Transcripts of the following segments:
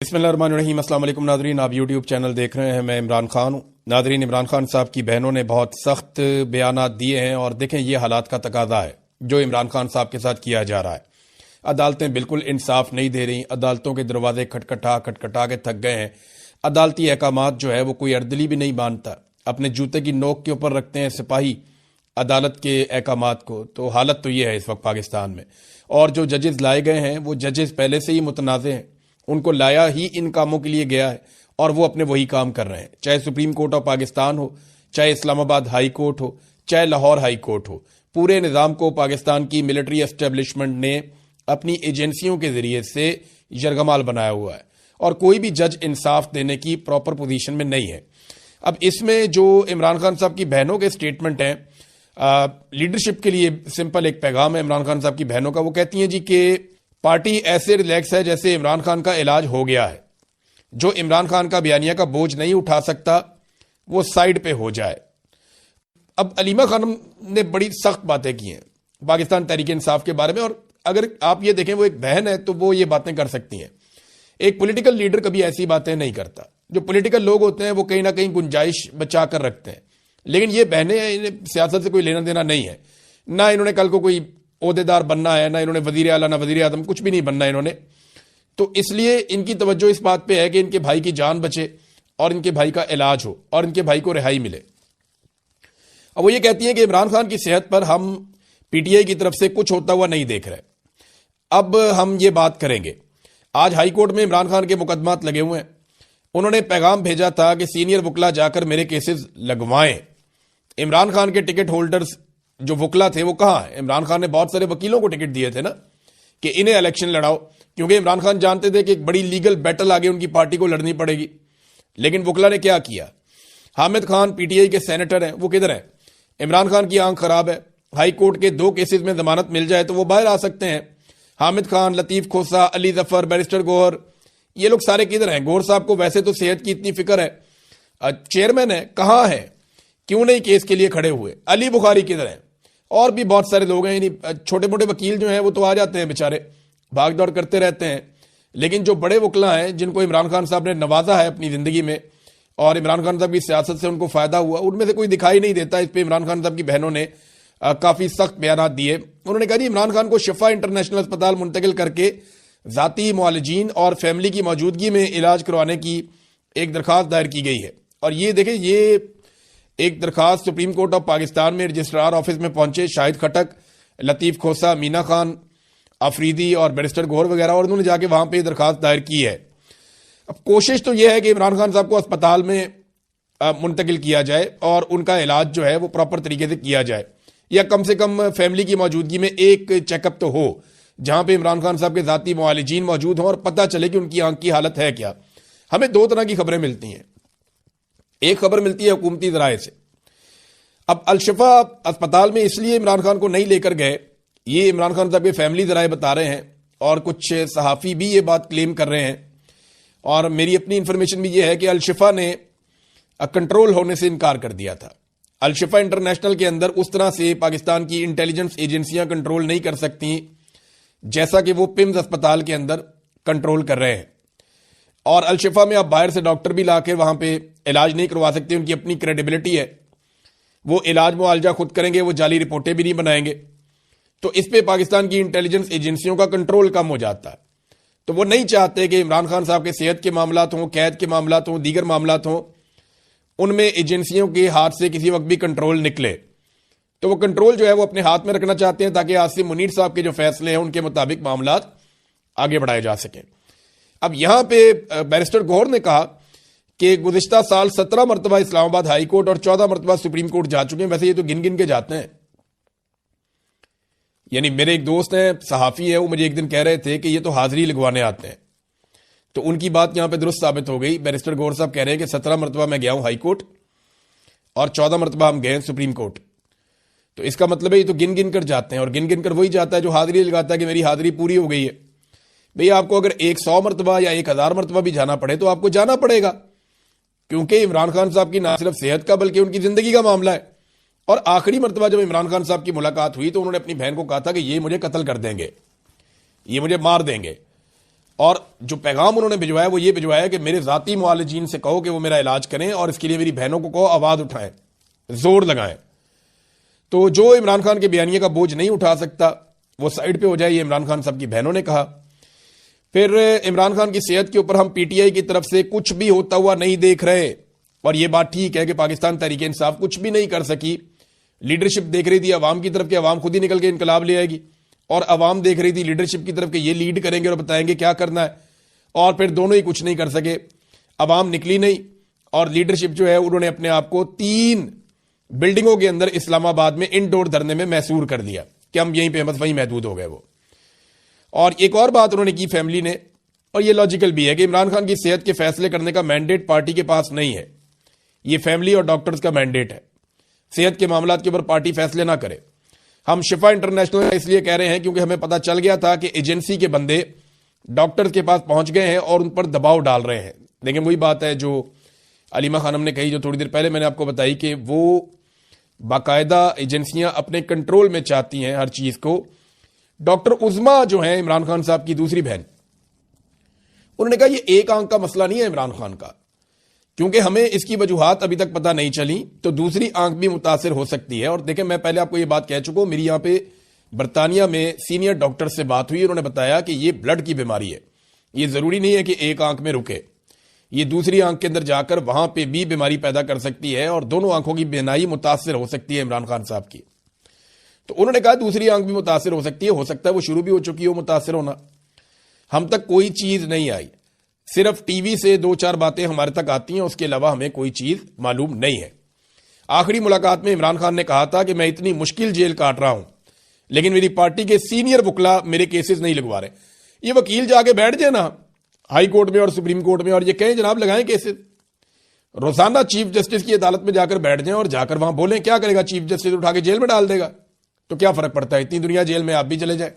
बिस्मिल्लाहिर्रहमानिर्रहीम। अस्सलाम वालेकुम नादरीन, आप यूट्यूब चैनल देख रहे हैं। मैं इमरान खान हूँ। नादरीन, इमरान खान साहब की बहनों ने बहुत सख्त बयानात दिए हैं और देखें ये हालात का तकाजा है जो इमरान खान साहब के साथ किया जा रहा है। अदालतें बिल्कुल इंसाफ नहीं दे रही, अदालतों के दरवाजे खटखटा के थक गए हैं। अदालती अहकामात जो है वो कोई अर्दली भी नहीं मानता, अपने जूते की नोक के ऊपर रखते हैं सिपाही अदालत के अहकामात को। तो हालत तो ये है इस वक्त पाकिस्तान में। और जो जजेस लाए गए हैं वो जजेस पहले से ही मुतनाज़े हैं, उनको लाया ही इन कामों के लिए गया है और वो अपने वही काम कर रहे हैं। चाहे सुप्रीम कोर्ट ऑफ पाकिस्तान हो, चाहे इस्लामाबाद हाई कोर्ट हो, चाहे लाहौर हाई कोर्ट हो, पूरे निज़ाम को पाकिस्तान की मिलिट्री एस्टेब्लिशमेंट ने अपनी एजेंसियों के जरिए से यरगमाल बनाया हुआ है और कोई भी जज इंसाफ देने की प्रॉपर पोजीशन में नहीं है। अब इसमें जो इमरान खान साहब की बहनों के स्टेटमेंट हैं, लीडरशिप के लिए सिंपल एक पैगाम है इमरान खान साहब की बहनों का। वो कहती हैं जी कि पार्टी ऐसे रिलैक्स है जैसे इमरान खान का इलाज हो गया है। जो इमरान खान का बयानिया का बोझ नहीं उठा सकता वो साइड पे हो जाए। अब अलीमा खानम ने बड़ी सख्त बातें की हैं पाकिस्तान तहरीक इंसाफ के बारे में, और अगर आप ये देखें वो एक बहन है तो वो ये बातें कर सकती हैं। एक पॉलिटिकल लीडर कभी ऐसी बातें नहीं करता। जो पॉलिटिकल लोग होते हैं वो कहीं ना कहीं गुंजाइश बचा कर रखते हैं, लेकिन ये बहनें, इन्हें सियासत से कोई लेना देना नहीं है। ना इन्होंने कल को कोई ओहदेदार बनना है, ना इन्होंने वजीर आला ना वजीर आजम, कुछ भी नहीं बनना इन्होंने। तो इसलिए इनकी तवज्जो इस बात पे है कि इनके भाई की जान बचे और इनके भाई का इलाज हो और इनके भाई को रिहाई मिले। अब वो ये कहती है कि इमरान खान की सेहत पर हम पीटीआई की तरफ से कुछ होता हुआ नहीं देख रहे। अब हम ये बात करेंगे। आज हाई कोर्ट में इमरान खान के मुकदमात लगे हुए हैं। उन्होंने पैगाम भेजा था कि सीनियर वकला जाकर मेरे केसेस लगवाएं। इमरान खान के टिकट होल्डर्स जो वकला थे वो कहाँ है? इमरान खान ने बहुत सारे वकीलों को टिकट दिए थे ना कि इन्हें इलेक्शन लड़ाओ, क्योंकि इमरान खान जानते थे कि एक बड़ी लीगल बैटल आगे उनकी पार्टी को लड़नी पड़ेगी। लेकिन वकला ने क्या किया? हामिद खान पीटीआई के सेनेटर हैं, वो किधर है? इमरान खान की आंख खराब है। हाई कोर्ट के 2 केसेस में जमानत मिल जाए तो वो बाहर आ सकते हैं। हामिद खान, लतीफ खोसा, अली जफर, बैरिस्टर गौहर, ये लोग सारे किधर हैं? गौहर साहब को वैसे तो सेहत की इतनी फिक्र है, चेयरमैन है, कहाँ है? क्यों नहीं केस के लिए खड़े हुए? अली बुखारी किधर है? और भी बहुत सारे लोग हैं। छोटे मोटे वकील जो हैं वो तो आ जाते हैं, बेचारे भाग दौड़ करते रहते हैं। लेकिन जो बड़े वकला हैं जिनको इमरान खान साहब ने नवाजा है अपनी जिंदगी में और इमरान खान साहब की सियासत से उनको फायदा हुआ, उनमें से कोई दिखाई नहीं देता। इस पर इमरान खान साहब की बहनों ने काफी सख्त बयान दिए। उन्होंने कहा इमरान खान को शिफा इंटरनेशनल अस्पताल मुंतकिल करके जाती मुआलिजीन और फैमिली की मौजूदगी में इलाज करवाने की एक दरखास्त दायर की गई है। और ये देखें, ये एक दरखास्त सुप्रीम कोर्ट ऑफ पाकिस्तान में रजिस्ट्रार ऑफिस में पहुंचे शाहिद खटक, लतीफ खोसा, मीना खान अफरीदी और बैरिस्टर गौहर वगैरह, और उन्होंने जाके वहां पे दरखास्त दायर की है। अब कोशिश तो यह है कि इमरान खान साहब को अस्पताल में मुंतकिल किया जाए और उनका इलाज जो है वो प्रॉपर तरीके से किया जाए, या कम से कम फैमिली की मौजूदगी में एक चेकअप तो हो जहां पे इमरान खान साहब के जाती मुआलिजीन मौजूद हों और पता चले कि उनकी आंख की हालत है क्या। हमें 2 तरह की खबरें मिलती हैं। एक खबर मिलती है हुकूमती जराए से। अब अलशिफा अस्पताल में इसलिए इमरान खान को नहीं लेकर गए, ये इमरान खान साहब के फैमिली जराए बता रहे हैं और कुछ सहाफी भी ये बात क्लेम कर रहे हैं। और मेरी अपनी इंफॉर्मेशन भी ये है कि अलशिफा ने कंट्रोल होने से इनकार कर दिया था। अलशिफा इंटरनेशनल के अंदर उस तरह से पाकिस्तान की इंटेलिजेंस एजेंसियां कंट्रोल नहीं कर सकती जैसा कि वो पिम्स अस्पताल के अंदर कंट्रोल कर रहे हैं। और अलशिफा में आप बाहर से डॉक्टर भी लाकर वहां पे इलाज नहीं करवा सकते, उनकी अपनी क्रेडिबिलिटी है। वो इलाज मुआवजा खुद करेंगे, वो जाली रिपोर्टें भी नहीं बनाएंगे। तो इस पे पाकिस्तान की इंटेलिजेंस एजेंसियों का कंट्रोल कम हो जाता है। तो वो नहीं चाहते कि इमरान खान साहब के सेहत के मामलात हों, कैद के मामलात हों, दीगर मामलात हों, उनमें एजेंसियों के हाथ से किसी वक्त भी कंट्रोल निकले। तो वो कंट्रोल जो है वो अपने हाथ में रखना चाहते हैं ताकि आसिम मुनीर साहब के जो फैसले हैं उनके मुताबिक मामलात आगे बढ़ाए जा सकें। अब यहां पे बैरिस्टर गौहर ने कहा कि गुज़िश्ता साल 17 मरतबा इस्लामाबाद हाई कोर्ट और 14 मरतबा सुप्रीम कोर्ट जा चुके हैं। वैसे ये तो गिन गिन के जाते हैं। यानी मेरे एक दोस्त हैं, सहाफी है, वो मुझे एक दिन कह रहे थे कि ये तो हाजिरी लगवाने आते हैं। तो उनकी बात यहां पे दुरुस्त साबित हो गई। बैरिस्टर गौहर साहब कह रहे हैं कि 17 मरतबा मैं गया हूं हाई कोर्ट और 14 मरतबा हम गए सुप्रीम कोर्ट। तो इसका मतलब है ये तो गिन गिन कर जाते हैं, और गिन गिन कर वही जाता है जो हाजिरी लगाता है कि मेरी हाजिरी पूरी हो गई है। भैया आपको अगर 100 मरतबा या 1000 मरतबा भी जाना पड़े तो आपको जाना पड़ेगा, क्योंकि इमरान खान साहब की ना सिर्फ सेहत का बल्कि उनकी जिंदगी का मामला है। और आखिरी मरतबा जब इमरान खान साहब की मुलाकात हुई तो उन्होंने अपनी बहन को कहा था कि ये मुझे कत्ल कर देंगे, ये मुझे मार देंगे। और जो पैगाम उन्होंने भिजवाया वो ये भिजवाया कि मेरे जाती मुआलिजीन से कहो कि वो मेरा इलाज करें और इसके लिए मेरी बहनों को कहो आवाज उठाएं, जोर लगाएं। तो जो इमरान खान के बयानिए का बोझ नहीं उठा सकता वो साइड पे हो जाए, ये इमरान खान साहब की बहनों ने कहा। फिर इमरान खान की सेहत के ऊपर हम पीटीआई की तरफ से कुछ भी होता हुआ नहीं देख रहे, और ये बात ठीक है कि पाकिस्तान तहरीक इंसाफ कुछ भी नहीं कर सकी। लीडरशिप देख रही थी अवाम की तरफ कि अवाम खुद ही निकल के इनकलाब ले आएगी, और अवाम देख रही थी लीडरशिप की तरफ कि ये लीड करेंगे और बताएंगे क्या करना है, और फिर दोनों ही कुछ नहीं कर सके। अवाम निकली नहीं और लीडरशिप जो है उन्होंने अपने आप को 3 बिल्डिंगों के अंदर इस्लामाबाद में इंडोर धरने में मैसूर कर दिया कि हम यहीं पे बस वहीं महदूद हो गए वो। और एक और बात उन्होंने की फैमिली ने, और ये लॉजिकल भी है कि इमरान खान की सेहत के फैसले करने का मैंडेट पार्टी के पास नहीं है, ये फैमिली और डॉक्टर्स का मैंडेट है। सेहत के मामलात के ऊपर पार्टी फैसले ना करे। हम शिफा इंटरनेशनल इसलिए कह रहे हैं क्योंकि हमें पता चल गया था कि एजेंसी के बंदे डॉक्टर्स के पास पहुंच गए हैं और उन पर दबाव डाल रहे हैं। लेकिन वही बात है जो अलीमा खानम ने कही, जो थोड़ी देर पहले मैंने आपको बताई, कि वो बाकायदा एजेंसियां अपने कंट्रोल में चाहती हैं हर चीज को। डॉक्टर उज़मा जो है इमरान खान साहब की दूसरी बहन, उन्होंने कहा ये एक आंख का मसला नहीं है इमरान खान का, क्योंकि हमें इसकी वजूहात अभी तक पता नहीं चली, तो दूसरी आंख भी मुतासिर हो सकती है। और देखें, मैं पहले आपको ये बात कह चुका हूं, मेरी यहां पे बरतानिया में सीनियर डॉक्टर से बात हुई, उन्होंने बताया कि ये ब्लड की बीमारी है, ये जरूरी नहीं है कि एक आंख में रुके, ये दूसरी आंख के अंदर जाकर वहां पे भी बीमारी पैदा कर सकती है और दोनों आंखों की बीनाई मुतासिर हो सकती है इमरान खान साहब की। तो उन्होंने कहा दूसरी आंख भी मुतासिर हो सकती है, हो सकता है वो शुरू भी हो चुकी हो मुतासिर होना। हम तक कोई चीज नहीं आई, सिर्फ टीवी से 2-4 बातें हमारे तक आती हैं, उसके अलावा हमें कोई चीज मालूम नहीं है। आखिरी मुलाकात में इमरान खान ने कहा था कि मैं इतनी मुश्किल जेल काट रहा हूं, लेकिन मेरी पार्टी के सीनियर वकला मेरे केसेस नहीं लगवा रहे। ये वकील जाके बैठ जाए ना हाई कोर्ट में और सुप्रीम कोर्ट में और ये कहें जनाब लगाएं केसेस, रोजाना चीफ जस्टिस की अदालत में जाकर बैठ जाएं और जाकर वहां बोलें, क्या करेगा चीफ जस्टिस? उठा के जेल में डाल देगा, तो क्या फर्क पड़ता है? इतनी दुनिया जेल में, आप भी चले जाए।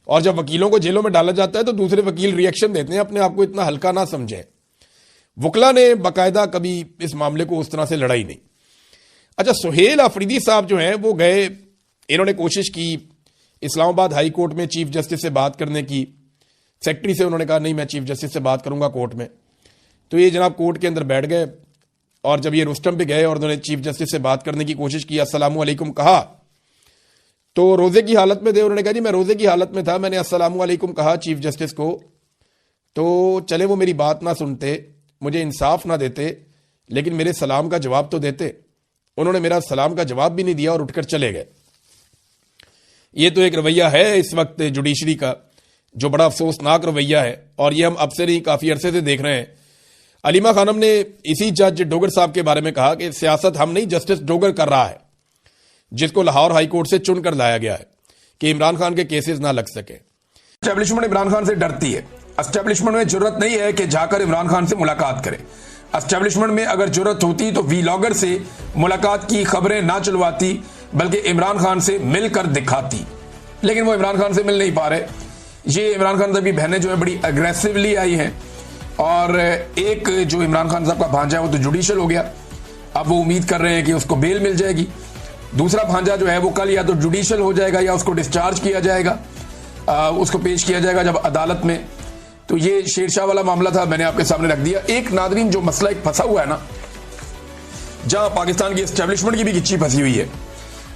और जब वकीलों को जेलों में डाला जाता है तो दूसरे वकील रिएक्शन देते हैं, अपने आप को इतना हल्का ना समझें। वकला ने बाकायदा कभी इस मामले को उस तरह से लड़ा ही नहीं। अच्छा, सुहेल अफरीदी साहब जो हैं वो गए, इन्होंने कोशिश की इस्लामाबाद हाई कोर्ट में चीफ जस्टिस से बात करने की। सेक्रेटरी से उन्होंने कहा नहीं, मैं चीफ जस्टिस से बात करूंगा कोर्ट में। तो ये जनाब कोर्ट के अंदर बैठ गए, और जब ये रुस्तम पे गए और उन्होंने चीफ जस्टिस से बात करने की कोशिश की, अस्सलामु अलैकुम कहा, तो रोजे की हालत में थे। उन्होंने कहा जी मैं रोजे की हालत में था, मैंने अस्सलामु अलैकुम कहा चीफ जस्टिस को, तो चले वो मेरी बात ना सुनते, मुझे इंसाफ ना देते, लेकिन मेरे सलाम का जवाब तो देते। उन्होंने मेरा सलाम का जवाब भी नहीं दिया और उठकर चले गए। ये तो एक रवैया है इस वक्त जुडिशरी का, जो बड़ा अफसोसनाक रवैया है, और ये हम अब से नहीं काफी अरसे से देख रहे हैं। अलीमा खानम ने इसी जज डोगर साहब के बारे में कहा कि सियासत हम नहीं, जस्टिस डोगर कर रहा है, जिसको लाहौर हाई कोर्ट से चुनकर लाया गया है कि इमरान खान के केसेस ना लग सके। एस्टेब्लिशमेंट इमरान खान से डरती है। एस्टेब्लिशमेंट में जरूरत नहीं है कि जाकर इमरान खान से मुलाकात करे। एस्टेब्लिशमेंट में अगर जरूरत होती तो वीलॉगर से मुलाकात की खबरें ना चलवाती, बल्कि इमरान खान से मिलकर दिखाती। लेकिन वो इमरान खान से मिल नहीं पा रहे। ये इमरान खान साहब की बहनें जो है बड़ी अग्रेसिवली आई हैं, और एक जो इमरान खान साहब का भांजा है वो तो जुडिशियल हो गया, अब वो उम्मीद कर रहे हैं कि उसको बेल मिल जाएगी। दूसरा भांजा जो है वो कल या तो जुडिशियल हो जाएगा या उसको डिस्चार्ज किया जाएगा, उसको पेश किया जाएगा जब अदालत में। तो ये शेरशाह वाला मामला था, मैंने आपके सामने रख दिया। एक नादरीन जो मसला एक फंसा हुआ है ना, जहां पाकिस्तान की एस्टेब्लिशमेंट की भी गिच्ची फंसी हुई है,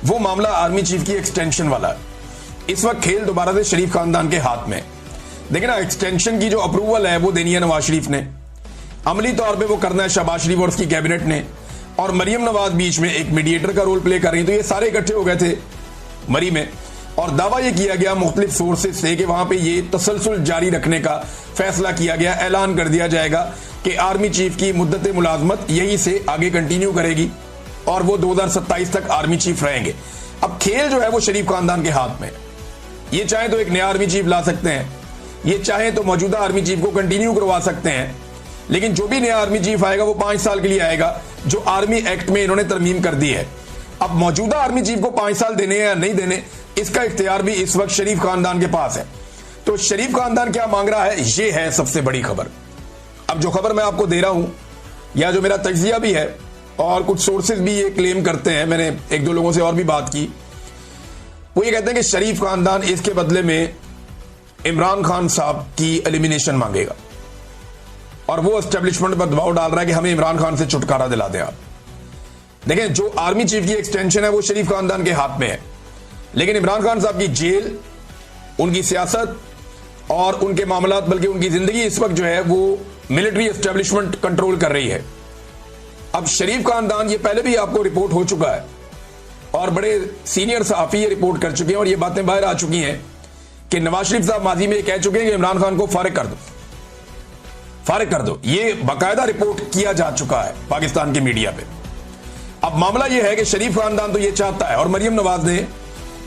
वो मामला आर्मी चीफ की एक्सटेंशन वाला है। इस वक्त खेल दोबारा से शरीफ खानदान के हाथ में। देखिए ना, एक्सटेंशन की जो अप्रूवल है वो देनी है नवाज शरीफ ने, अमली तौर पे वो करना है शहबाज शरीफ और उसकी कैबिनेट ने, और मरियम नवाज बीच में एक मीडिएटर का रोल प्ले कर रही। तो ये सारे इकट्ठे हो गए थे मरी में, और दावा ये किया गया मुख्तलिफ सोर्सेज से कि वहां पे ये तसलसल जारी रखने का फैसला किया गया, ऐलान कर दिया जाएगा कि आर्मी चीफ की मुद्दत मुलाजमत यहीं से आगे कंटिन्यू करेगी और वो 2027 तक आर्मी चीफ रहेंगे। अब खेल जो है वो शरीफ खानदान के हाथ में। ये चाहे तो एक नया आर्मी चीफ ला सकते हैं, ये चाहे तो मौजूदा आर्मी चीफ को कंटिन्यू करवा सकते हैं, लेकिन जो भी नया आर्मी चीफ आएगा वो 5 साल के लिए आएगा, जो आर्मी एक्ट में इन्होंने तरमीम कर दी है। अब मौजूदा आर्मी चीफ को 5 साल देने या नहीं देने, इसका इख्तियार भी इस वक्त शरीफ खानदान के पास है। तो शरीफ खानदान क्या मांग रहा है, ये है सबसे बड़ी खबर। अब जो खबर मैं आपको दे रहा हूं, या जो मेरा तज्जिया भी है और कुछ सोर्सेज भी ये क्लेम करते हैं, मैंने 1-2 लोगों से और भी बात की, वो ये कहते हैं कि शरीफ खानदान इसके बदले में इमरान खान साहब की एलिमिनेशन मांगेगा और वो एस्टेब्लिशमेंट पर दबाव डाल रहा है कि हमें इमरान खान से छुटकारा दिला दें आप। देखें, जो आर्मी चीफ की एक्सटेंशन है वो शरीफ खानदान के हाथ में है, लेकिन इमरान खान साहब की जेल, उनकी सियासत और उनके मामलात, बल्कि उनकी जिंदगी इस वक्त जो है वो मिलिट्री एस्टेब्लिशमेंट कंट्रोल कर रही है। अब शरीफ खानदान, ये पहले भी आपको रिपोर्ट हो चुका है और बड़े सीनियर सहाफी ये रिपोर्ट कर चुके हैं और ये बातें बाहर आ चुकी हैं कि नवाज शरीफ साहब माजी में कह चुके हैं कि इमरान खान को फारिग कर दो, फारिग कर दो। ये बाकायदा रिपोर्ट किया जा चुका है पाकिस्तान की मीडिया पे। अब मामला यह है कि शरीफ खानदान तो ये चाहता है और मरियम नवाज ने,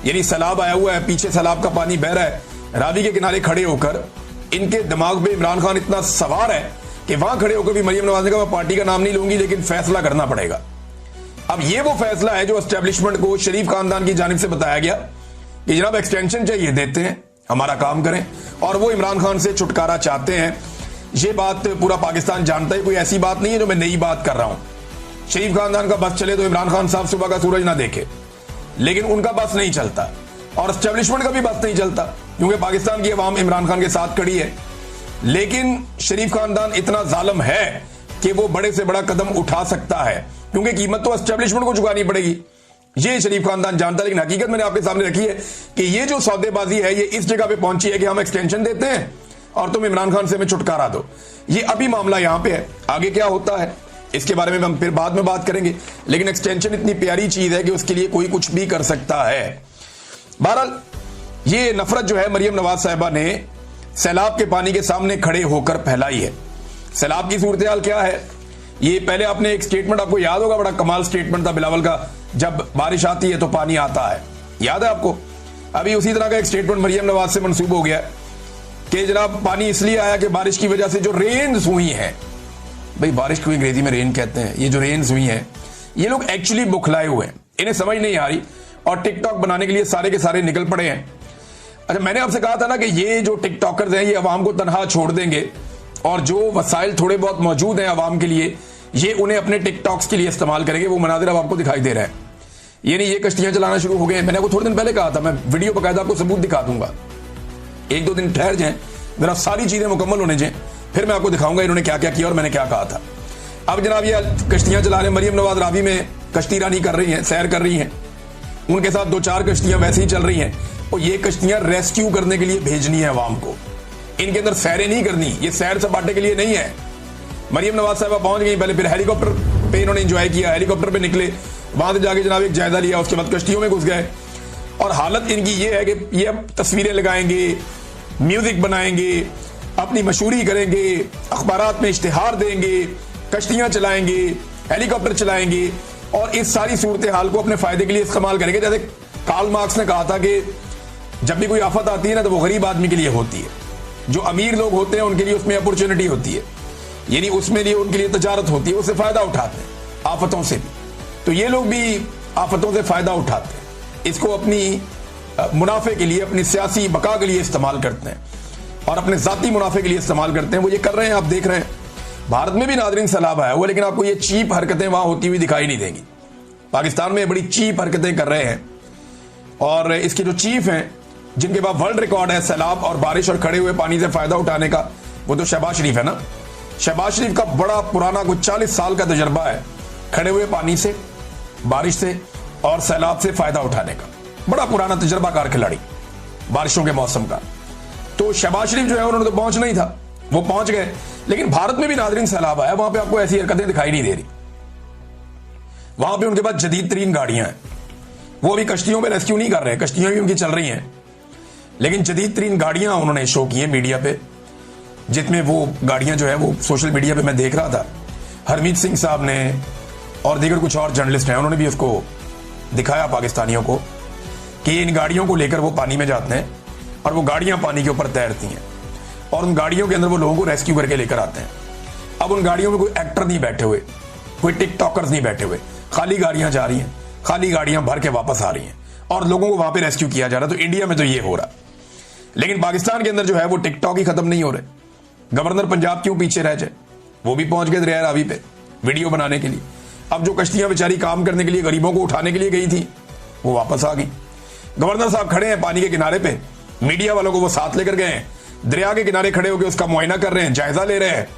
यानी सैलाब आया हुआ है, पीछे सैलाब का पानी बह रहा है, रावी के किनारे खड़े होकर इनके दिमाग पे इमरान खान इतना सवार है कि वहां खड़े होकर भी मरियम नवाज ने कहा मैं पार्टी का नाम नहीं लूंगी लेकिन फैसला करना पड़ेगा। अब ये वो फैसला है जो एस्टेब्लिशमेंट को शरीफ खानदान की जानिब से बताया गया कि जनाब एक्सटेंशन चाहिए, देते हैं, हमारा काम करें, और वो इमरान खान से छुटकारा चाहते हैं। ये बात पूरा पाकिस्तान जानता है, कोई ऐसी बात नहीं है जो मैं नई बात कर रहा हूं। शरीफ खानदान का बस चले तो इमरान खान साहब सुबह का सूरज ना देखे, लेकिन उनका बस नहीं चलता और एस्टेब्लिशमेंट का भी बस नहीं चलता क्योंकि पाकिस्तान की अवाम इमरान खान के साथ खड़ी है। लेकिन शरीफ खानदान इतना जालिम है कि वो बड़े से बड़ा कदम उठा सकता है क्योंकि कीमत तो एस्टेब्लिशमेंट को चुकानी पड़ेगी। ये शरीफ खानदान जानता है, लेकिन हकीकत मैंने आपके सामने रखी है कि ये जो सौदेबाजी है ये इस जगह पे पहुंची है कि हम एक्सटेंशन देते हैं और तुम इमरान खान से हमें छुटकारा दो। ये अभी मामला यहां पे है, आगे क्या होता है इसके बारे में हम फिर बाद में बात करेंगे, लेकिन एक्सटेंशन इतनी प्यारी चीज है कि उसके लिए कोई कुछ भी कर सकता है। बहरहाल ये नफरत जो है मरियम नवाज साहिबा ने सैलाब के पानी के सामने खड़े होकर फैलाई है। सैलाब की सूरत हाल क्या है, ये पहले आपने एक स्टेटमेंट, आपको याद होगा, बड़ा कमाल स्टेटमेंट था बिलावल का, जब बारिश आती है तो पानी आता है, याद है आपको? अभी उसी तरह का एक स्टेटमेंट मरियम नवाज से मंसूब हो गया कि जनाब पानी इसलिए आया कि बारिश की वजह से जो रेन्स हुई हैं, भाई बारिश को अंग्रेजी में रेन कहते हैं, ये जो रेन्स हुई हैं ये लोग एक्चुअली बुखलाए हुए हैं, इन्हें समझ नहीं आ रही और टिकटॉक बनाने के लिए सारे के सारे निकल पड़े हैं। अच्छा, मैंने आपसे कहा था ना कि ये जो टिकटॉकर्स हैं ये अवाम को तनहा छोड़ देंगे और जो वसाइल थोड़े बहुत मौजूद हैं अवाम के लिए ये उन्हें अपने टिकटॉक्स के लिए इस्तेमाल करेंगे। वो मनाजिर अब आपको दिखाई दे रहे हैं, यानी ये कश्तियां चलाना शुरू हो गए हैं। मैंने आपको थोड़े दिन पहले कहा था, मैं वीडियो बकायदा आपको सबूत दिखा दूंगा, एक दो दिन ठहर जाएं, जरा सारी चीजें मुकम्मल होने जाएं, फिर मैं आपको दिखाऊंगा इन्होंने क्या क्या किया और मैंने क्या कहा था। अब जनाब ये कश्तियां चला रहे हैं, मरियम नवाज रावी में कश्ती रानी कर रही हैं, सैर कर रही हैं, उनके साथ दो चार कश्तियां वैसे ही चल रही हैं और ये कश्तियां रेस्क्यू करने के लिए भेजनी है अवाम को, इनके अंदर सैरें नहीं करनी, ये सैर सपाटे के लिए नहीं है। मरियम नवाज साहबा पहुंच गई, पहले फिर हेलीकॉप्टर पे इन्होंने एंजॉय किया, हेलीकॉप्टर पे निकले, वहां से जाके जनाब एक जायजा लिया, उसके बाद कश्तियों में घुस गए और हालत इनकी ये है कि ये अब तस्वीरें लगाएंगे, म्यूजिक बनाएंगे, अपनी मशहूरी करेंगे, अखबारात में इश्तिहार देंगे, कश्तियां चलाएंगे, हेलीकॉप्टर चलाएंगे और इस सारी सूरत हाल को अपने फायदे के लिए इस्तेमाल करेंगे। जैसे कार्ल मार्क्स ने कहा था कि जब भी कोई आफत आती है ना तो वो गरीब आदमी के लिए होती है, जो अमीर लोग होते हैं उनके लिए उसमें अपॉर्चुनिटी होती है, यानी उसमें लिए उनके लिए तजारत होती है, उससे फायदा उठाते हैं आफतों से भी। तो ये लोग भी आफतों से फायदा उठाते हैं, इसको अपनी मुनाफे के लिए, अपनी सियासी बका के लिए इस्तेमाल करते हैं और अपने जाती मुनाफे के लिए इस्तेमाल करते हैं। वो ये कर रहे हैं, आप देख रहे हैं। भारत में भी नादरीन सैलाब आया हुआ, लेकिन आपको ये चीप हरकतें वहां होती हुई दिखाई नहीं देंगी। पाकिस्तान में बड़ी चीप हरकतें कर रहे हैं और इसके जो चीफ हैं, जिनके पास वर्ल्ड रिकॉर्ड है सैलाब और बारिश और खड़े हुए पानी से फायदा उठाने का, वो तो शहबाज शरीफ है ना। शहबाज शरीफ का बड़ा पुराना कुछ 40 साल का तजर्बा है खड़े हुए पानी से, बारिश से और सैलाब से फायदा उठाने का, बड़ा पुराना तजर्बाकार खिलाड़ी बारिशों के मौसम का। तो शहबाज शरीफ जो है उन्होंने तो पहुंचना ही था, वो पहुंच गए। लेकिन भारत में भी नादरीन सैलाब आया, वहां पे आपको ऐसी हरकतें दिखाई नहीं दे रही। वहां पे उनके पास जदीद तरीन गाड़ियां हैं, वो अभी कश्तियों में रेस्क्यू नहीं कर रहे हैं, कश्तियां भी उनकी चल रही हैं, लेकिन जदीद तरीन गाड़ियां उन्होंने शो की है मीडिया पे, जिसमें वो गाड़ियां जो है वो सोशल मीडिया पे मैं देख रहा था, हरमीत सिंह साहब ने और दीगर कुछ और जर्नलिस्ट हैं, उन्होंने भी उसको दिखाया पाकिस्तानियों को कि इन गाड़ियों को लेकर वो पानी में जाते हैं और वो गाड़ियां पानी के ऊपर तैरती हैं और उन गाड़ियों के अंदर वो लोगों को रेस्क्यू करके लेकर आते हैं। अब उन गाड़ियों में कोई एक्टर नहीं बैठे हुए, कोई टिकटॉकर्स नहीं बैठे हुए, खाली गाड़ियां जा रही हैं, खाली गाड़ियां भर के वापस आ रही हैं और लोगों को वहां पे रेस्क्यू किया जा रहा है। तो इंडिया में तो ये हो रहा, लेकिन पाकिस्तान के अंदर जो है वो टिकटॉक ही खत्म नहीं हो रहे। गवर्नर पंजाब क्यों पीछे रह जाए, वो भी पहुंच गए दरिया रावी पे वीडियो बनाने के लिए। अब जो कश्तियां बेचारी काम करने के लिए गरीबों को उठाने के लिए गई थी वो वापस आ गई। गवर्नर साहब खड़े हैं पानी के किनारे पे, मीडिया वालों को वो साथ लेकर गए हैं, दरिया के किनारे खड़े होकर उसका मुआयना कर रहे हैं, जायजा ले रहे हैं,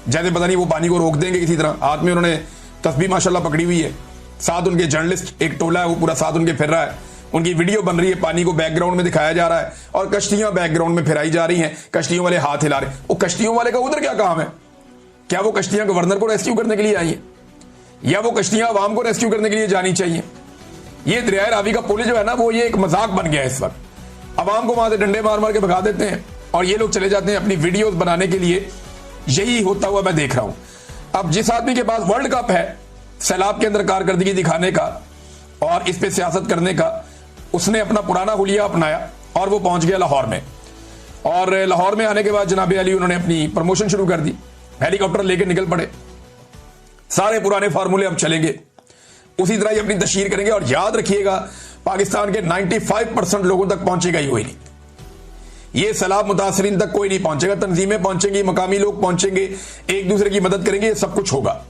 जैसे पता नहीं वो पानी को रोक देंगे किसी तरह। हाथ में उन्होंने तस्बीह माशाल्लाह पकड़ी हुई है, साथ उनके जर्नलिस्ट एक टोला है वो पूरा साथ उनके फिर रहा है, उनकी वीडियो बन रही है, पानी को बैकग्राउंड में दिखाया जा रहा है और कश्तियां बैकग्राउंड में फिराई जा रही हैं, कश्तियों वाले हाथ हिला रहे। वो कश्तियों वाले का उधर क्या काम है? क्या वो कश्तियां गवर्नर को रेस्क्यू करने के लिए आई है, या वो कश्तियां अवाम को रेस्क्यू करने के लिए जानी चाहिए? ये दरियाए रावी का पुल जो है ना, वो ये एक मजाक बन गया है इस वक्त। अवाम को वहां से डंडे मार मार के भगा देते हैं और ये लोग चले जाते हैं अपनी वीडियोस बनाने के लिए। यही होता हुआ मैं देख रहा हूं। अब जिस आदमी के पास वर्ल्ड कप है सैलाब के अंदर कारकर्दगी दिखाने का और इस पे सियासत करने का, उसने अपना पुराना हुलिया अपनाया और वो पहुंच गया लाहौर में। और लाहौर में आने के बाद जनाब अली उन्होंने अपनी प्रमोशन शुरू कर दी, हेलीकॉप्टर लेके निकल पड़े, सारे पुराने फार्मूले अब चलेंगे, उसी तरह ही अपनी तशहीर करेंगे। और याद रखिएगा, पाकिस्तान के 95% लोगों तक पहुंचेगा ही कोई नहीं, ये सैलाब मुतासरीन तक कोई नहीं पहुंचेगा। तंजीमें पहुंचेंगी, मकामी लोग पहुंचेंगे, एक दूसरे की मदद करेंगे, ये सब कुछ होगा,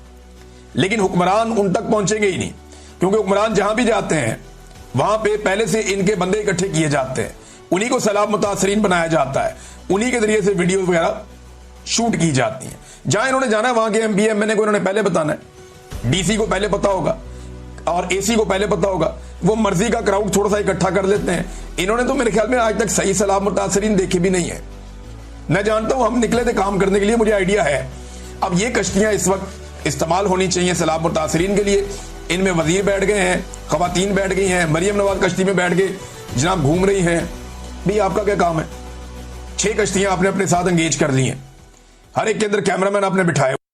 लेकिन हुक्मरान उन तक पहुंचेंगे ही नहीं, क्योंकि हुक्मरान जहां भी जाते हैं वहां पे पहले से इनके बंदे इकट्ठे किए जाते हैं, उन्हीं को सैलाब मुतासरीन बनाया जाता है, उन्हीं के जरिए से वीडियो वगैरह शूट की जाती हैं। जहां इन्होंने जाना है वहां के एमपी एमएनए को इन्होंने पहले बताना है, डीसी को पहले पता होगा और एसी को पहले पता होगा, वो मर्जी का क्राउड थोड़ा सा इकट्ठा कर लेते हैं। इन्होंने तो मेरे ख्याल में आज तक सही सैलाब मुतासरीन देखे भी नहीं है। मैं जानता हूं, हम निकले थे काम करने के लिए, मुझे आइडिया है। अब ये कश्तियां इस वक्त इस्तेमाल होनी चाहिए सैलाब मुतासरीन के लिए। इनमें वजीर बैठ गए हैं, खवातीन बैठ गई हैं, मरियम नवाज कश्ती में बैठ के जनाब घूम रही हैं। भाई आपका क्या काम है? 6 कश्तियां आपने अपने साथ एंगेज कर ली हैं, हर एक के अंदर कैमरामैन आपने बिठाए